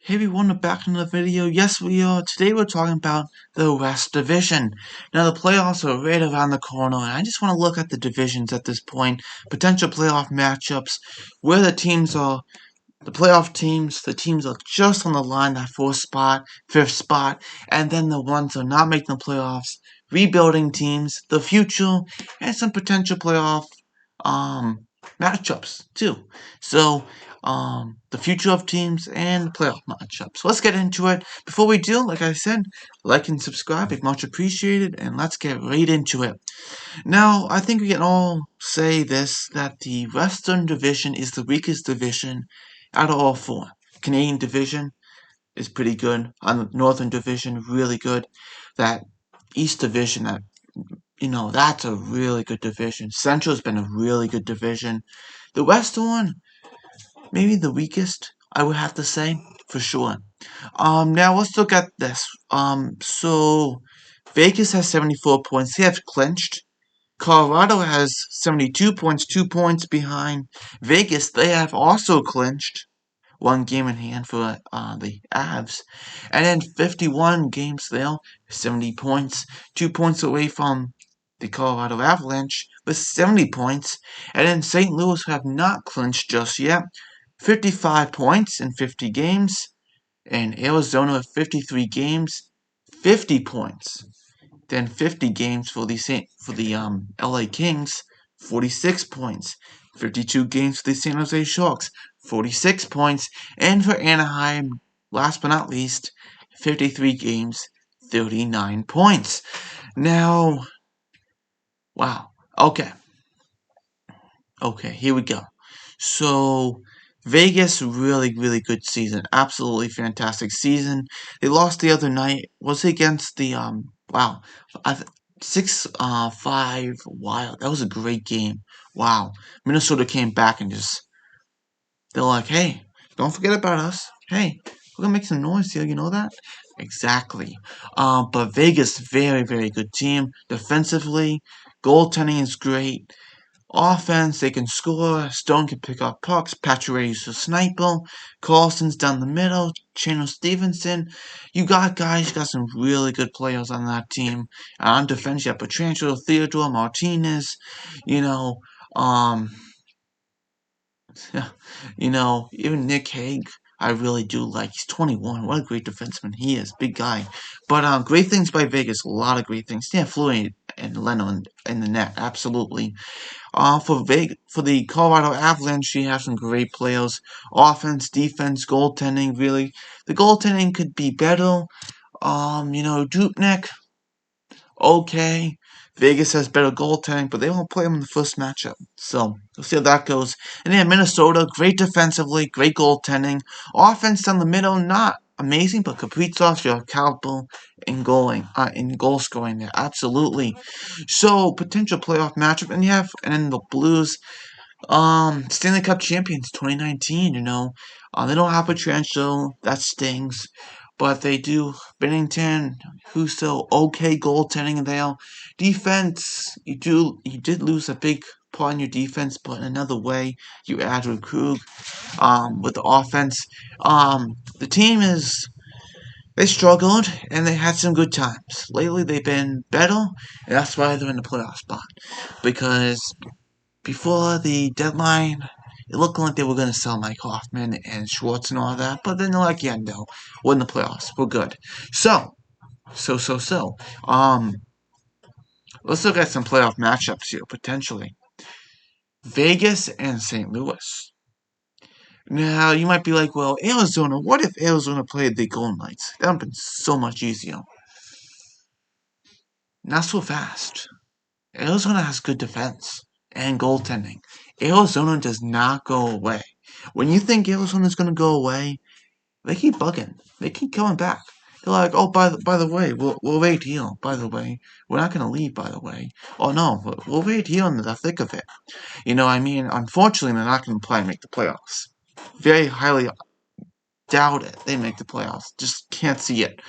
Hey everyone, we're back in the video. Yes, we are. Today we're talking about the West Division. Now the playoffs are right around the corner, and I just want to look at the divisions at this point, potential playoff matchups, where the teams are, the playoff teams, the teams are just on the line, that fourth spot, fifth spot, and then the ones that are not making the playoffs, rebuilding teams, the future, and some potential playoff matchups too. So the future of teams and playoff matchups. Let's get into it. Before we do, like I said, like and subscribe if much appreciated, and let's get right into it. Now, I think we can all say this, that the Western Division is the weakest division out of all four. Canadian Division is pretty good. On the Northern Division, really good. That East Division, that's a really good division. Central's been a really good division. The Western one, maybe the weakest, I would have to say, for sure. Now let's look at this. So Vegas has 74 points. They have clinched. Colorado has 72 points, 2 points behind Vegas. They have also clinched. One game in hand for the Avs. And then 51 games there, 70 points, 2 points away from the Colorado Avalanche with 70 points. And then St. Louis have not clinched just yet, 55 points in 50 games. And Arizona with 53 games, 50 points. Then 50 games for the LA Kings, 46 points. 52 games for the San Jose Sharks, 46 points. And for Anaheim, last but not least, 53 games, 39 points. Now, wow. Okay, here we go. So, Vegas, really, really good season. Absolutely fantastic season. They lost the other night. Was it against the, wow. I, 6-5 Wild. That was a great game. Wow. Minnesota came back and they're like, hey, don't forget about us. Hey, we're gonna make some noise here, you know that? Exactly. But Vegas, very, very good team. Defensively, goaltending is great. Offense, they can score. Stone can pick up pucks. Pacioretty's a sniper. Carlson's down the middle. Chano Stevenson. You got some really good players on that team. On defense, you have Petrangelo, Theodore, Martinez. You know, um, even Nick Hague. I really do like. He's 21. What a great defenseman he is. Big guy. But great things by Vegas. A lot of great things. Yeah, Fleury and Leno in the net. Absolutely. For the Colorado Avalanche, you have some great players. Offense, defense, goaltending, really. The goaltending could be better. Dupnik, okay. Vegas has better goaltending, but they won't play him in the first matchup. So, we'll see how that goes. And then Minnesota, great defensively, great goaltending. Offense down the middle, not amazing, but Kaprizov, your caliber in goal scoring there. Absolutely. So, potential playoff matchup. And then the Blues, Stanley Cup champions 2019, they don't have Petrangelo, that stings. But they do Bennington, Husso, okay goaltending there. Defense, you did lose a big part in your defense, but in another way, you added Krug, with the offense. The team they struggled and they had some good times. Lately they've been better, and that's why they're in the playoff spot. Because before the deadline, it looked like they were going to sell Mike Hoffman and Schwartz and all that, but then they're like, yeah, no, we're in the playoffs. We're good. So, let's look at some playoff matchups here, potentially. Vegas and St. Louis. Now, you might be like, well, Arizona, what if Arizona played the Golden Knights? That would have been so much easier. Not so fast. Arizona has good defense and goaltending. Arizona does not go away. When you think Arizona is going to go away, they keep bugging. They keep coming back. They're like, oh, by the way, we'll wait here. By the way, we're not going to leave. By the way, oh no, we'll wait here in the thick of it. Unfortunately, they're not going to play and make the playoffs. Very highly doubt it. They make the playoffs. Just can't see it.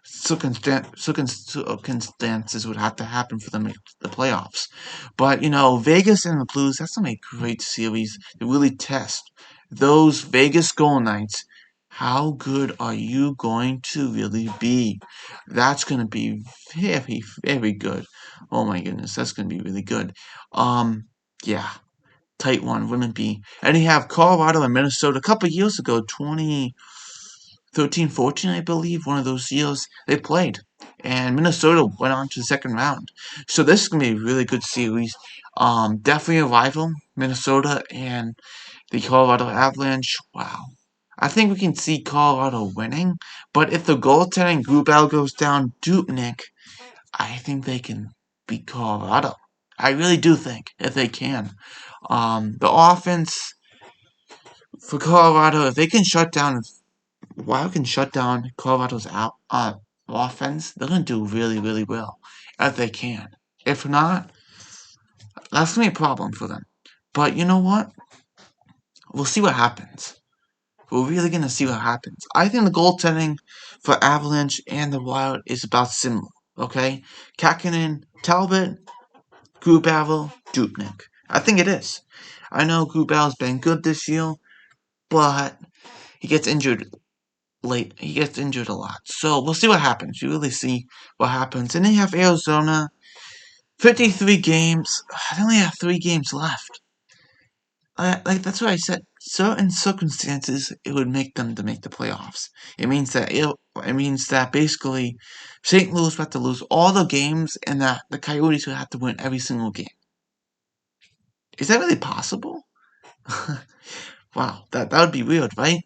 Circumstances would have to happen for them to make the playoffs. But, Vegas and the Blues, that's going to be a great series to really test those Vegas Golden Knights How good are you going to really be? That's gonna be very, very good. Oh my goodness, that's gonna be really good. Yeah, tight one, wouldn't it be? And you have Colorado and Minnesota a couple years ago, 2013, 14, I believe, one of those years they played. And Minnesota went on to the second round. So this is gonna be a really good series. Definitely a rival, Minnesota and the Colorado Avalanche. Wow. I think we can see Colorado winning, but if the goaltending Grubauer goes down, Dubnik, I think they can beat Colorado. I really do think if they can. The offense for Colorado, if they can shut down, Wild can shut down Colorado's offense, they're gonna do really, really well if they can. If not, that's gonna be a problem for them. But you know what? We'll see what happens. We're really gonna see what happens. I think the goaltending for Avalanche and the Wild is about similar. Okay, Kakinen, Talbot, Grubauer, Dubnik. I think it is. I know Grubauer's been good this year, but he gets injured late. He gets injured a lot. So we'll see what happens. You really see what happens. And then you have Arizona, 53 games. They only have 3 games left. Like that's what I said. Certain circumstances, it would make them to make the playoffs. It means that basically, St. Louis would have to lose all the games, and that the Coyotes would have to win every single game. Is that really possible? Wow, that would be weird, right?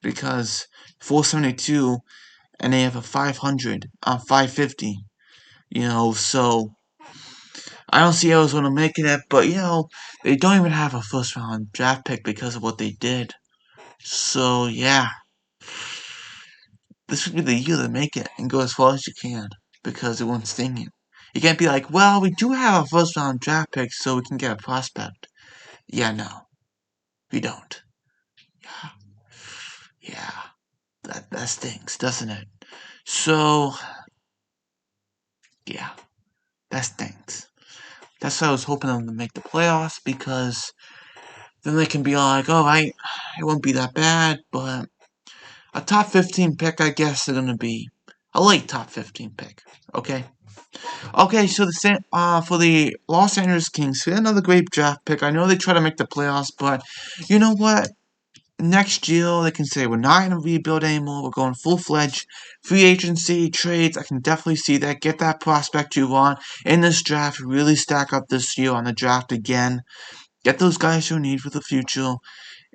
Because 472, and they have a 500, 550. So I don't see Arizona making it, but they don't even have a first round draft pick because of what they did. So yeah, this would be the year to make it and go as far as you can because it won't sting you. You can't be like, well, we do have a first round draft pick so we can get a prospect. Yeah, no, we don't. Yeah, yeah, that stinks, doesn't it? So yeah, that stinks. That's why I was hoping them to make the playoffs because then they can be like, all right, it won't be that bad, but a top 15 pick, I guess they're gonna be a late top 15 pick. Okay. Okay, so for the Los Angeles Kings, another great draft pick. I know they try to make the playoffs, but you know what? Next year they can say we're not in a rebuild anymore. We're going full fledged free agency trades. I can definitely see that. Get that prospect you want in this draft. Really stack up this year on the draft again. Get those guys you need for the future.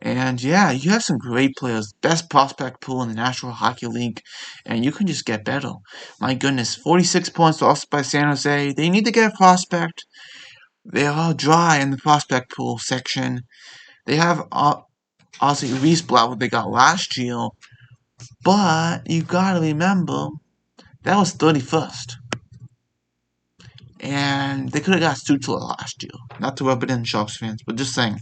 And yeah, you have some great players. Best prospect pool in the National Hockey League. And you can just get better. My goodness, 46 points lost by San Jose. They need to get a prospect. They are all dry in the prospect pool section. They have obviously Reese Blau, what they got last year. But you gotta remember, that was 31st. And they could have got Stutzel last year. Not to rub it in, Sharks fans, but just saying.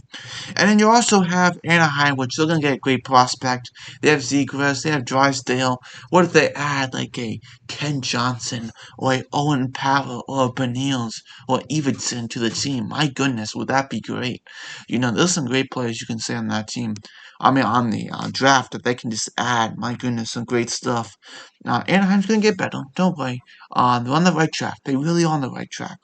And then you also have Anaheim, which they're going to get a great prospect. They have Zegras, they have Drysdale. What if they add like a Ken Johnson or a Owen Power or a Benils or Evenson to the team? My goodness, would that be great? There's some great players you can say on that team. On the draft that they can just add. My goodness, some great stuff. Anaheim's going to get better. Don't worry. They're on the right track. They really are on the right track.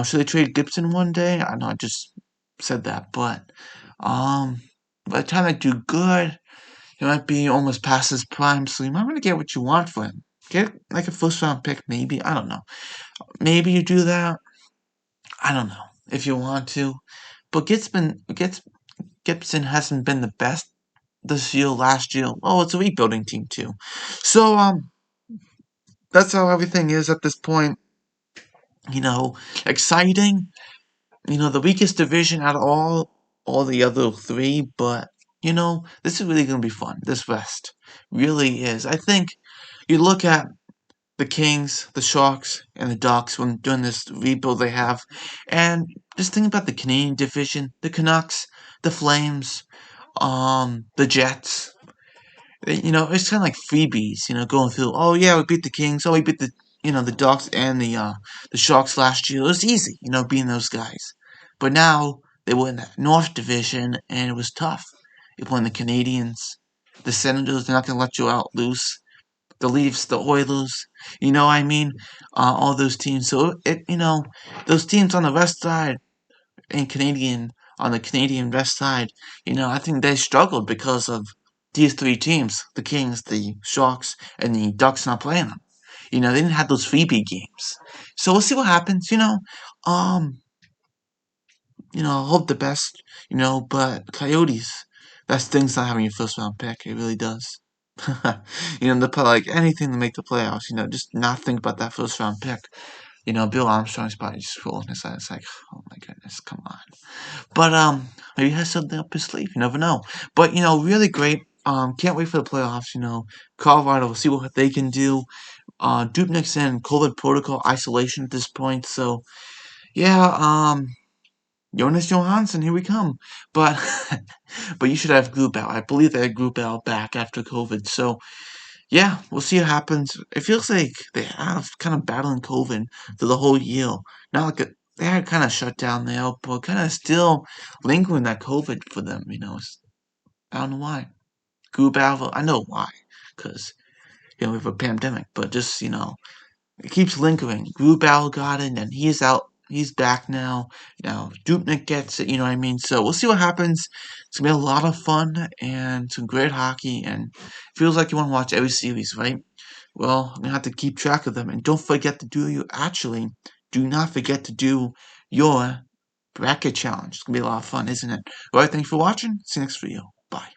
Should they trade Gibson one day? I know I just said that, but by the time they do good, he might be almost past his prime, so you might want to get what you want for him. Get like a first round pick, maybe. I don't know. Maybe you do that. I don't know if you want to, but Gibson hasn't been the best this year, last year. Oh, it's a rebuilding team too. So that's how everything is at this point. Exciting. The weakest division out of all the other three, but this is really gonna be fun. This West really is. I think you look at the Kings, the Sharks, and the Ducks when doing this rebuild they have, and just think about the Canadian division, the Canucks, the Flames, the Jets. It's kind of like freebies, going through. Oh yeah, we beat the Kings. Oh, we beat the Ducks and the Sharks last year. It was easy, being those guys. But now they were in that North Division, and it was tough. You're playing the Canadians. The Senators, they're not going to let you out loose. The Leafs, the Oilers, you know what I mean? All those teams. So, those teams on the west side and on the Canadian west side, I think they struggled because of these three teams, the Kings, the Sharks, and the Ducks not playing them. They didn't have those freebie games. So we'll see what happens, Um, I hope the best, but Coyotes, that stings not having your first round pick. It really does. They put like anything to make the playoffs, just not think about that first round pick. Bill Armstrong's probably just rolling his eyes like, oh my goodness, come on. But maybe he has something up his sleeve. You never know. But really great. Can't wait for the playoffs. Colorado, we'll see what they can do. Dubnik's in COVID protocol isolation at this point, so yeah. Jonas Johansson, here we come. But but you should have Group L. I believe they had Group L back after COVID. So yeah, we'll see what happens. It feels like they have kind of battling COVID through the whole year. Not like they had kind of shut down there, but kind of still lingering that COVID for them. I don't know why. Group Alpha, I know why, because we have a pandemic. But just it keeps lingering. Grubauer got it, and he's out. He's back now. Now Dupnik gets it. You know what I mean? So we'll see what happens. It's gonna be a lot of fun and some great hockey. And it feels like you want to watch every series, right? Well, I'm gonna have to keep track of them. And don't forget to do not forget to do your bracket challenge. It's gonna be a lot of fun, isn't it? All right, thanks for watching. See you next video. Bye.